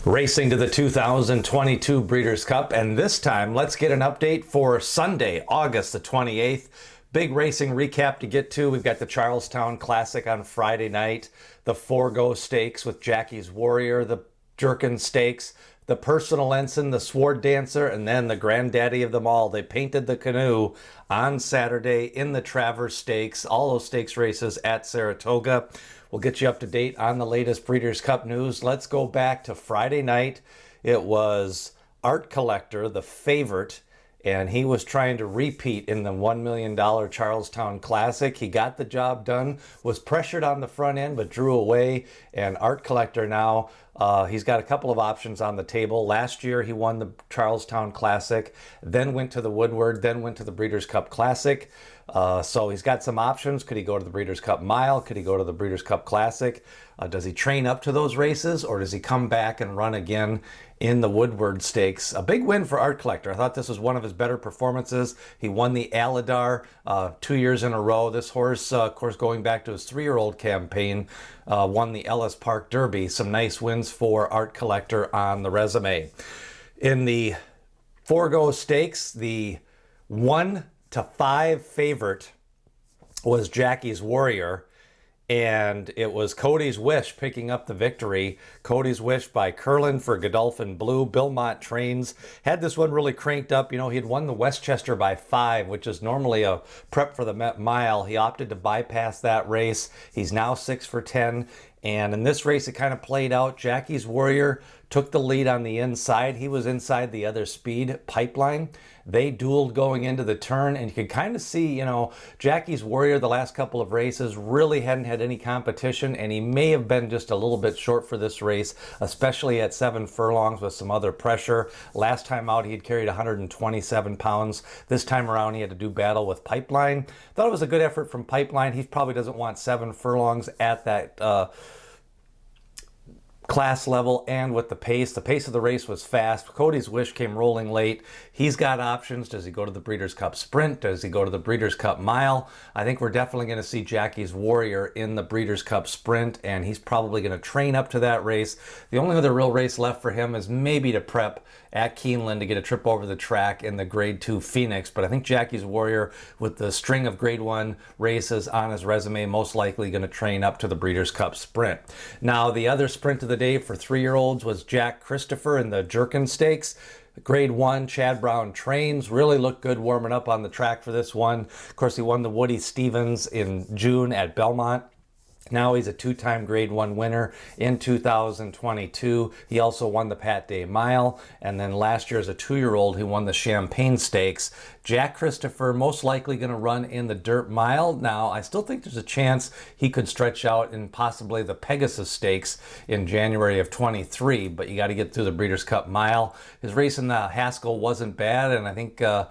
Racing to the 2022 Breeders' Cup, and this time let's get an update for Sunday, August the 28th. Big racing recap to get to. We've got the Charlestown Classic on Friday night, the Forego Stakes with Jackie's Warrior, the Jerkens Stakes, the Personal Ensign, the Sword Dancer, and then the granddaddy of them all. They painted the canoe on Saturday in the Travers Stakes, all those stakes races at Saratoga. We'll get you up to date on the latest Breeders' Cup news. Let's go back to Friday night. It was Art Collector, the favorite, and he was trying to repeat in the $1 million Charlestown Classic. He got the job done, was pressured on the front end, but drew away. And Art Collector now, he's got a couple of options on the table. Last year, he won the Charlestown Classic, then went to the Woodward, then went to the Breeders' Cup Classic. So he's got some options. Could he go to the Breeders' Cup Mile? Could he go to the Breeders' Cup Classic? Does he train up to those races, or does he come back and run again in the Woodward Stakes? A big win for Art Collector. I thought this was one of his better performances. He won the Aladar 2 years in a row. This horse, of course, going back to his 3-year-old campaign, won the Ellis Park Derby. Some nice wins for Art Collector on the resume. In the Forego Stakes, the 1 to 5 favorite was Jackie's Warrior, and it was Cody's Wish picking up the victory. Cody's Wish by Curlin for Godolphin Blue. Bill Mott Trains had this one really cranked up. You know, he had won the Westchester by 5, which is normally a prep for the Met Mile. He opted to bypass that race. He's now 6 for 10. And in this race, it kind of played out. Jackie's Warrior took the lead on the inside. He was inside the other speed, Pipeline. They dueled going into the turn, and you could kind of see, you know, Jackie's Warrior the last couple of races really hadn't had any competition, and he may have been just a little bit short for this race, especially at 7 furlongs with some other pressure. Last time out, he had carried 127 pounds. This time around, he had to do battle with Pipeline. Thought it was a good effort from Pipeline. He probably doesn't want 7 furlongs at that class level and with the pace. The pace of the race was fast. Cody's Wish came rolling late. He's got options. Does he go to the Breeders' Cup Sprint? Does he go to the Breeders' Cup Mile? I think we're definitely going to see Jackie's Warrior in the Breeders' Cup Sprint, and he's probably going to train up to that race. The only other real race left for him is maybe to prep at Keeneland to get a trip over the track in the Grade 2 Phoenix, but I think Jackie's Warrior, with the string of Grade 1 races on his resume, most likely going to train up to the Breeders' Cup Sprint. Now, the other sprint of the day for 3-year-olds was Jack Christopher in the Jerkens Stakes. Grade 1, Chad Brown Trains, really looked good warming up on the track for this one. Of course, he won the Woody Stevens in June at Belmont. Now he's a 2-time Grade 1 winner in 2022. He also won the Pat Day Mile, and then last year as a 2-year-old, he won the Champagne Stakes. Jack Christopher most likely going to run in the Dirt Mile. Now, I still think there's a chance he could stretch out in possibly the Pegasus Stakes in January of 23, but you got to get through the Breeders' Cup Mile. His race in the Haskell wasn't bad, and I think the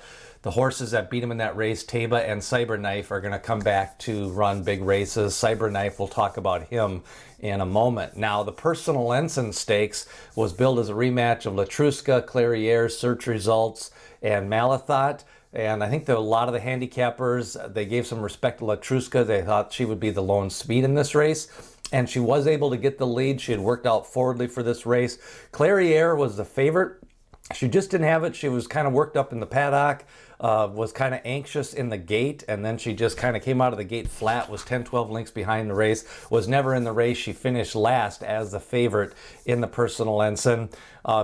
horses that beat him in that race, Taba and Cyberknife, are going to come back to run big races. Cyberknife, we'll talk about him in a moment. Now, the Personal Ensign Stakes was billed as a rematch of Latruska, Clairiere, Search Results, and Malathaat. And I think a lot of the handicappers, they gave some respect to Latruska. They thought she would be the lone speed in this race, and she was able to get the lead. She had worked out forwardly for this race. Clairiere was the favorite. She just didn't have it. She was kind of worked up in the paddock, was kind of anxious in the gate, and then she just kind of came out of the gate flat, was 10-12 lengths behind the race, was never in the race. She finished last as the favorite in the Personal Ensign.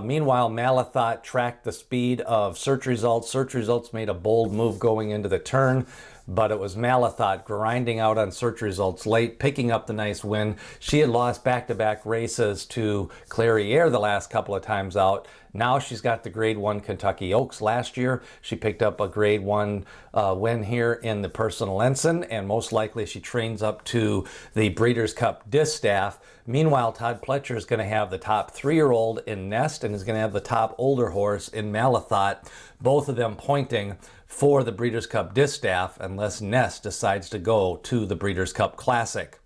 Meanwhile, Malathaat tracked the speed of Search Results. Search Results made a bold move going into the turn, but it was Malathaat grinding out on Search Results late, picking up the nice win. She had lost back-to-back races to Clairiere the last couple of times out. Now she's got the Grade 1 Kentucky Oaks. Last year, she picked up a Grade 1 win here in the Personal Ensign, and most likely she trains up to the Breeders' Cup Distaff. Meanwhile, Todd Pletcher is going to have the top 3-year-old in Nest, and is going to have the top older horse in Malathaat, both of them pointing for the Breeders' Cup Distaff, unless Nest decides to go to the Breeders' Cup Classic.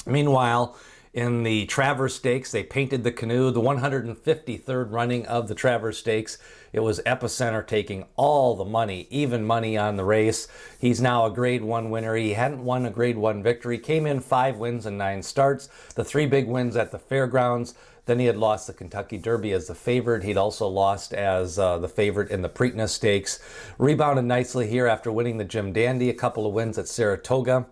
Meanwhile, In the Travers Stakes, they painted the canoe. The 153rd running of the Travers Stakes, it was Epicenter taking all the money, even money on the race. He's now a Grade 1 winner. He hadn't won a Grade 1 victory. Came in 5 wins and 9 starts. The 3 big wins at the Fairgrounds. Then he had lost the Kentucky Derby as the favorite. He'd also lost as the favorite in the Preakness Stakes. Rebounded nicely here after winning the Jim Dandy, a couple of wins at Saratoga.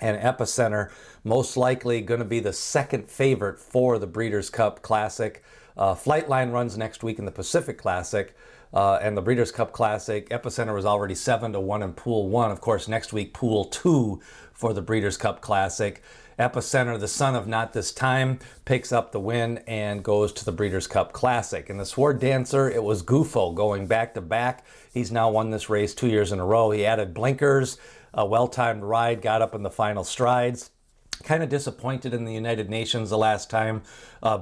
And Epicenter, most likely going to be the second favorite for the Breeders' Cup Classic. Flightline runs next week in the Pacific Classic. And the Breeders' Cup Classic, Epicenter was already 7-1 in Pool 1. Of course, next week, Pool 2 for the Breeders' Cup Classic. Epicenter, the son of Not This Time, picks up the win and goes to the Breeders' Cup Classic. In the Sword Dancer, it was Gufo going back-to-back. He's now won this race 2 years in a row. He added blinkers, a well-timed ride, got up in the final strides. Kind of disappointed in the United Nations the last time.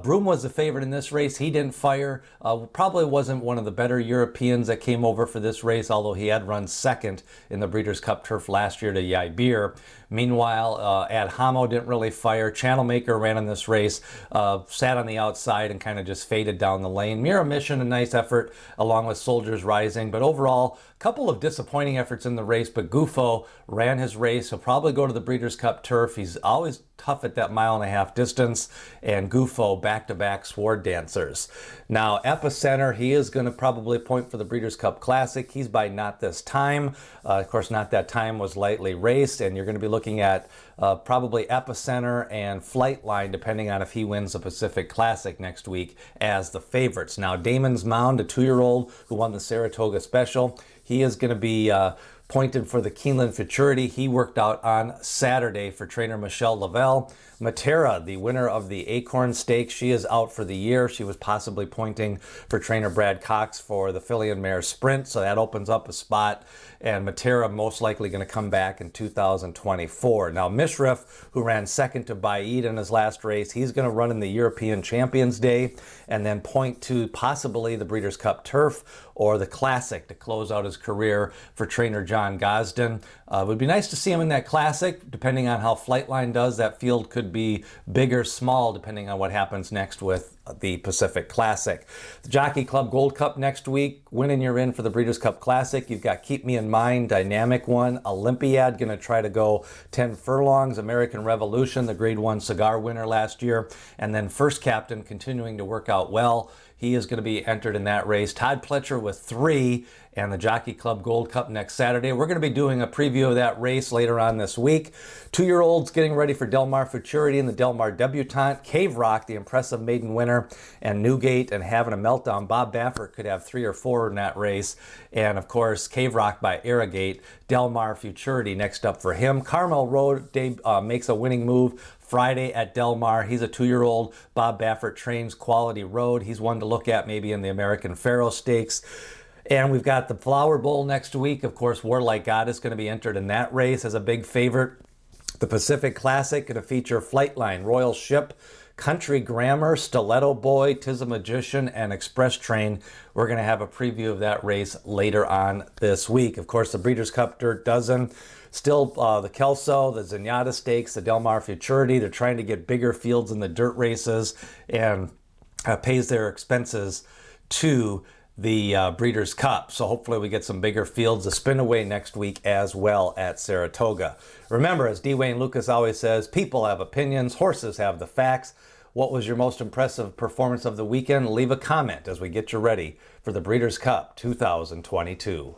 Broome was the favorite in this race. He didn't fire. Probably wasn't one of the better Europeans that came over for this race, although he had run second in the Breeders' Cup Turf last year to Yaibir. Meanwhile, Ad Homo didn't really fire. Channelmaker ran in this race, sat on the outside and kind of just faded down the lane. Mirror Mission, a nice effort along with Soldiers Rising, but overall, a couple of disappointing efforts in the race, but Gufo ran his race. He'll probably go to the Breeders' Cup Turf. He's always tough at that 1.5-mile distance, and Gufo back-to-back Sword Dancers. Now, Epicenter, he is going to probably point for the Breeders' Cup Classic. He's by Not This Time. Of course, Not That Time was lightly raced, and you're going to be looking at probably Epicenter and Flightline, depending on if he wins the Pacific Classic next week, as the favorites. Now, Damon's Mound, a 2-year-old who won the Saratoga Special, he is going to be pointed for the Keeneland Futurity. He worked out on Saturday for trainer Michelle Lavelle. Matera, the winner of the Acorn Stakes, she is out for the year. She was possibly pointing for trainer Brad Cox for the Filly and Mare Sprint, so that opens up a spot. And Matera most likely going to come back in 2024. Now, Mishrif, who ran second to Baid in his last race, he's going to run in the European Champions Day and then point to possibly the Breeders' Cup Turf or the Classic to close out his career for trainer John Gosden. It would be nice to see him in that Classic. Depending on how Flightline does, that field could be big or small depending on what happens next with the Pacific Classic. The Jockey Club Gold Cup next week. Winning, you're in for the Breeders' Cup Classic. You've got Keep Me in Mind, Dynamic One, Olympiad, going to try to go 10 furlongs, American Revolution, the Grade 1 cigar winner last year, and then First Captain continuing to work out well. He is going to be entered in that race. Todd Pletcher with 3 and the Jockey Club Gold Cup next Saturday. We're going to be doing a preview of that race later on this week. 2-year-olds getting ready for Del Mar Futurity and the Del Mar Debutante. Cave Rock, the impressive maiden winner, and Newgate and Having a Meltdown. Bob Baffert could have 3 or 4 in that race. And of course, Cave Rock by Arrogate. Del Mar Futurity next up for him. Carmel Road makes a winning move Friday at Del Mar. He's a 2-year-old. Bob Baffert trains Quality Road. He's one to look at maybe in the American Pharoah Stakes. And we've got the Flower Bowl next week. Of course, Warlike God is going to be entered in that race as a big favorite. The Pacific Classic going to feature Flightline, Royal Ship, Country Grammar, Stiletto Boy, Tis a Magician, and Express Train. We're going to have a preview of that race later on this week. Of course, the Breeders' Cup Dirt Dozen. Still the Kelso, the Zenyatta Stakes, the Del Mar Futurity. They're trying to get bigger fields in the dirt races and pays their expenses to the Breeders' Cup. So hopefully we get some bigger fields to spin away next week as well at Saratoga. Remember, as D. Wayne Lucas always says, people have opinions, horses have the facts. What was your most impressive performance of the weekend? Leave a comment as we get you ready for the Breeders' Cup 2022.